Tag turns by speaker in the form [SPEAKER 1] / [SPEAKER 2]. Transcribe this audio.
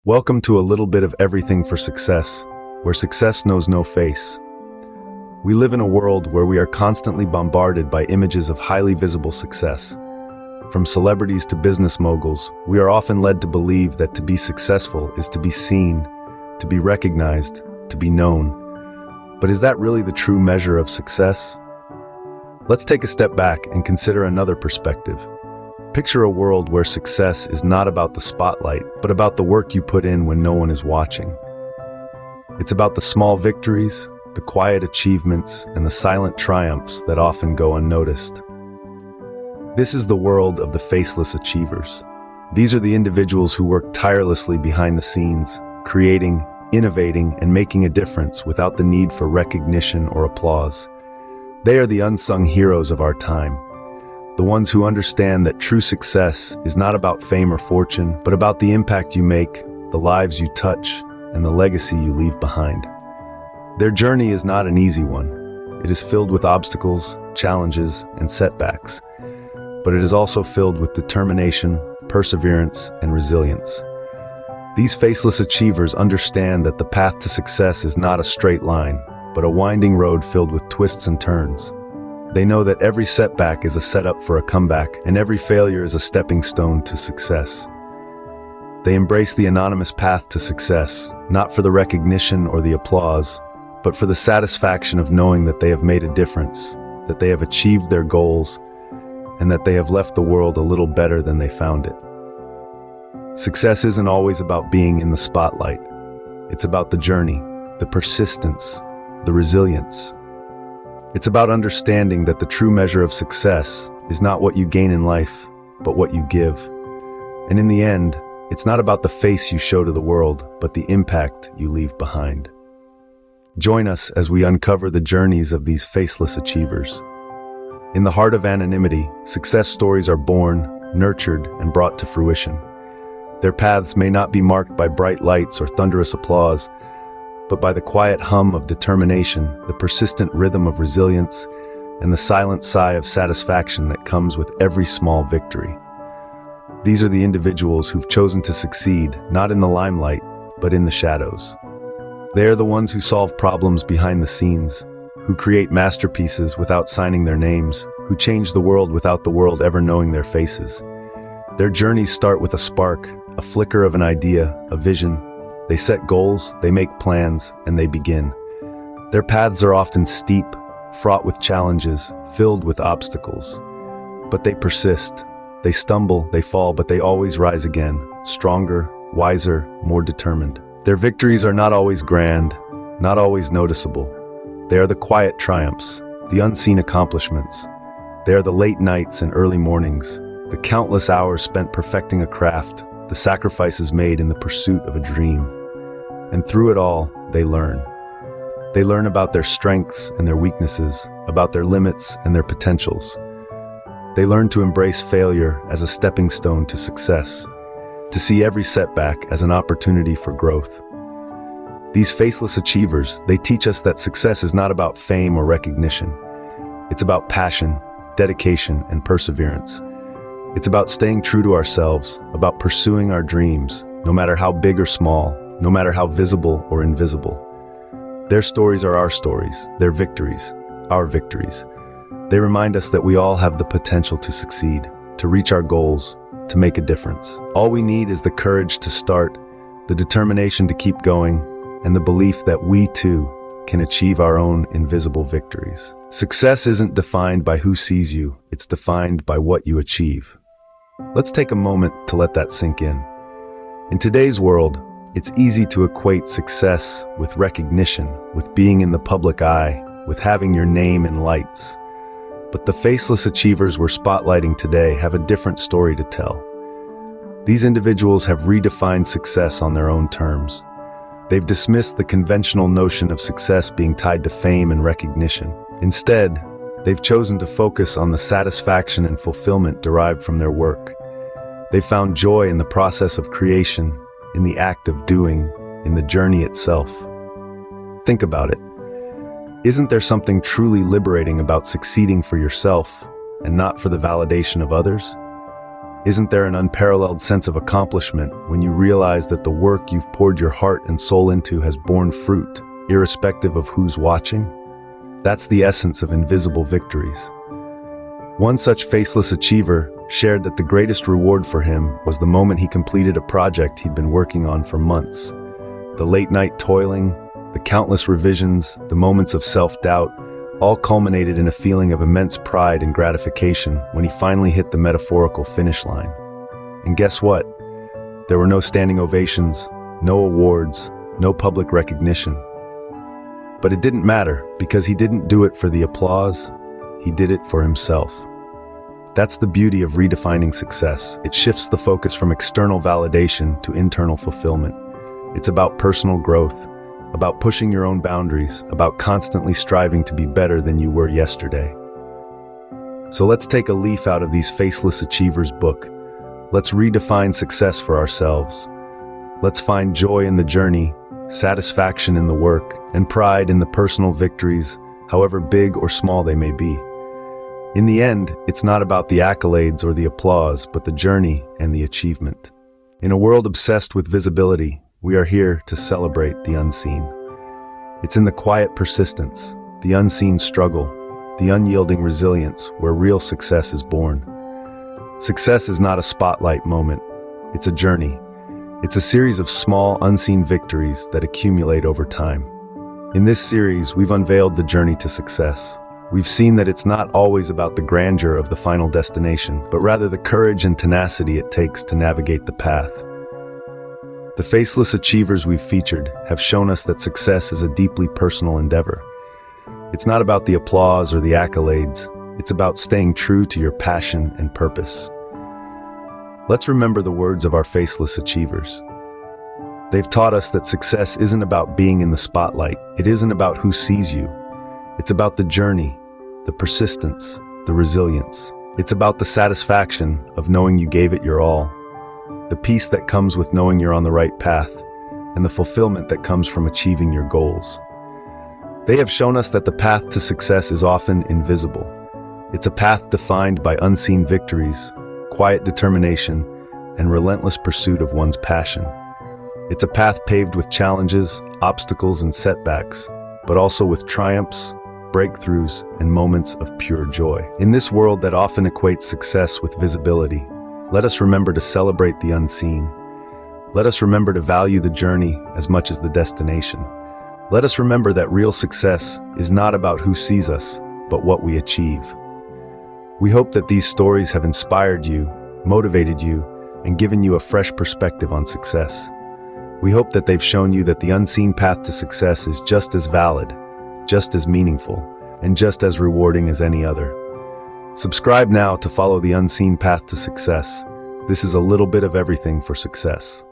[SPEAKER 1] Welcome to a little bit of everything for success, where success knows no face. We live in a world where we are constantly bombarded by images of highly visible success. From celebrities to business moguls, we are often led to believe that to be successful is to be seen, to be recognized, to be known. But is that really the true measure of success? Let's take a step back and consider another perspective. Picture a world where success is not about the spotlight, but about the work you put in when no one is watching. It's about the small victories, the quiet achievements, and the silent triumphs that often go unnoticed. This is the world of the faceless achievers. These are the individuals who work tirelessly behind the scenes, creating, innovating, and making a difference without the need for recognition or applause. They are the unsung heroes of our time. The ones who understand that true success is not about fame or fortune, but about the impact you make, the lives you touch, and the legacy you leave behind. Their journey is not an easy one. It is filled with obstacles, challenges, and setbacks. But it is also filled with determination, perseverance, and resilience. These faceless achievers understand that the path to success is not a straight line, but a winding road filled with twists and turns. They know that every setback is a setup for a comeback, and every failure is a stepping stone to success. They embrace the anonymous path to success, not for the recognition or the applause, but for the satisfaction of knowing that they have made a difference, that they have achieved their goals, and that they have left the world a little better than they found it. Success isn't always about being in the spotlight. It's about the journey, the persistence, the resilience. It's about understanding that the true measure of success is not what you gain in life, but what you give. And in the end, it's not about the face you show to the world, but the impact you leave behind. Join us as we uncover the journeys of these faceless achievers. In the heart of anonymity, success stories are born, nurtured, and brought to fruition. Their paths may not be marked by bright lights or thunderous applause, but by the quiet hum of determination, the persistent rhythm of resilience, and the silent sigh of satisfaction that comes with every small victory. These are the individuals who've chosen to succeed, not in the limelight, but in the shadows. They are the ones who solve problems behind the scenes, who create masterpieces without signing their names, who change the world without the world ever knowing their faces. Their journeys start with a spark, a flicker of an idea, a vision. They set goals, they make plans, and they begin. Their paths are often steep, fraught with challenges, filled with obstacles. But they persist. They stumble, they fall, but they always rise again, stronger, wiser, more determined. Their victories are not always grand, not always noticeable. They are the quiet triumphs, the unseen accomplishments. They are the late nights and early mornings, the countless hours spent perfecting a craft, the sacrifices made in the pursuit of a dream. And through it all, they learn. They learn about their strengths and their weaknesses, about their limits and their potentials. They learn to embrace failure as a stepping stone to success, to see every setback as an opportunity for growth. These faceless achievers, they teach us that success is not about fame or recognition. It's about passion, dedication, and perseverance. It's about staying true to ourselves, about pursuing our dreams, no matter how big or small, no matter how visible or invisible. Their stories are our stories, their victories, our victories. They remind us that we all have the potential to succeed, to reach our goals, to make a difference. All we need is the courage to start, the determination to keep going, and the belief that we too can achieve our own invisible victories. Success isn't defined by who sees you, it's defined by what you achieve. Let's take a moment to let that sink in. In today's world, it's easy to equate success with recognition, with being in the public eye, with having your name in lights. But the faceless achievers we're spotlighting today have a different story to tell. These individuals have redefined success on their own terms. They've dismissed the conventional notion of success being tied to fame and recognition. Instead, they've chosen to focus on the satisfaction and fulfillment derived from their work. They found joy in the process of creation, in the act of doing, in the journey itself. Think about it. Isn't there something truly liberating about succeeding for yourself and not for the validation of others? Isn't there an unparalleled sense of accomplishment when you realize that the work you've poured your heart and soul into has borne fruit, irrespective of who's watching? That's the essence of invisible victories. One such faceless achiever shared that the greatest reward for him was the moment he completed a project he'd been working on for months. The late-night toiling, the countless revisions, the moments of self-doubt, all culminated in a feeling of immense pride and gratification when he finally hit the metaphorical finish line. And guess what? There were no standing ovations, no awards, no public recognition. But it didn't matter, because he didn't do it for the applause, he did it for himself. That's the beauty of redefining success. It shifts the focus from external validation to internal fulfillment. It's about personal growth, about pushing your own boundaries, about constantly striving to be better than you were yesterday. So let's take a leaf out of these faceless achievers' book. Let's redefine success for ourselves. Let's find joy in the journey, satisfaction in the work, and pride in the personal victories, however big or small they may be. In the end, it's not about the accolades or the applause, but the journey and the achievement. In a world obsessed with visibility, we are here to celebrate the unseen. It's in the quiet persistence, the unseen struggle, the unyielding resilience where real success is born. Success is not a spotlight moment, it's a journey. It's a series of small, unseen victories that accumulate over time. In this series, we've unveiled the journey to success. We've seen that it's not always about the grandeur of the final destination, but rather the courage and tenacity it takes to navigate the path. The faceless achievers we've featured have shown us that success is a deeply personal endeavor. It's not about the applause or the accolades, it's about staying true to your passion and purpose. Let's remember the words of our faceless achievers. They've taught us that success isn't about being in the spotlight, it isn't about who sees you. It's about the journey, the persistence, the resilience. It's about the satisfaction of knowing you gave it your all, the peace that comes with knowing you're on the right path, and the fulfillment that comes from achieving your goals. They have shown us that the path to success is often invisible. It's a path defined by unseen victories, quiet determination, and relentless pursuit of one's passion. It's a path paved with challenges, obstacles, and setbacks, but also with triumphs, breakthroughs, and moments of pure joy. In this world that often equates success with visibility, let us remember to celebrate the unseen. Let us remember to value the journey as much as the destination. Let us remember that real success is not about who sees us, but what we achieve. We hope that these stories have inspired you, motivated you, and given you a fresh perspective on success. We hope that they've shown you that the unseen path to success is just as valid, just as meaningful, and just as rewarding as any other. Subscribe now to follow the unseen path to success. This is a little bit of everything for success.